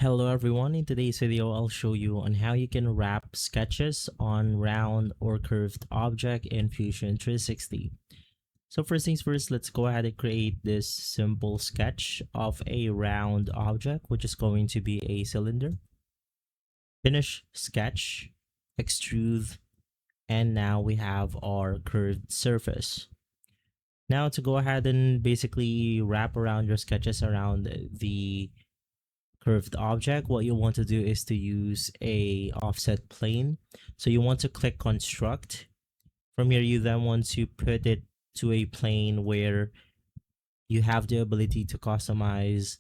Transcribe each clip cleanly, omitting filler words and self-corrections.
Hello everyone, in today's video I'll show you on how you can wrap sketches on round or curved object in Fusion 360. So first things first, let's go ahead and create this simple sketch of a round object, which is going to be a cylinder. Finish sketch, extrude, and now we have our curved surface. Now to go ahead and basically wrap around your sketches around the curved object, what you want to do is to use a offset plane. So you want to click construct. From here, you then want to put it to a plane where you have the ability to customize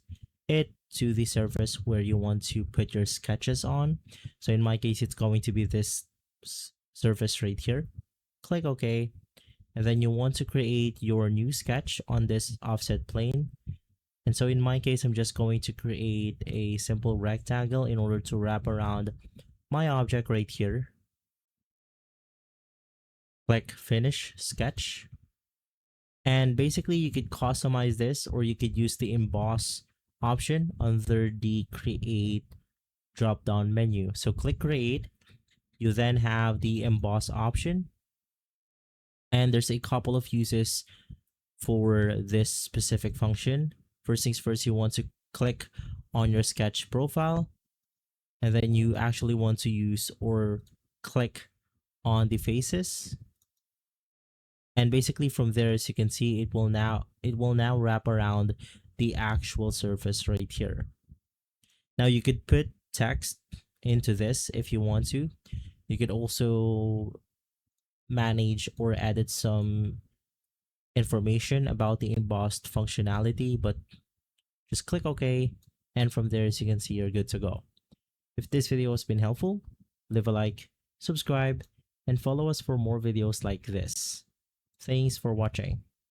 it to the surface where you want to put your sketches on. So in my case, it's going to be this surface right here. Click OK. And then you want to create your new sketch on this offset plane. And so in my case, I'm just going to create a simple rectangle in order to wrap around my object right here. Click finish sketch. And basically you could customize this, or you could use the emboss option under the create drop down menu. So click create. You then have the emboss option. And there's a couple of uses for this specific function. First things first, you want to click on your sketch profile, and then you actually want to use or click on the faces. And basically from there, as you can see, it will now wrap around the actual surface right here. Now you could put text into this if you want to. You could also manage or edit some information about the embossed functionality, but just click OK, and from there, as you can see, you're good to go. If this video has been helpful, leave a like, subscribe, and follow us for more videos like this. Thanks for watching.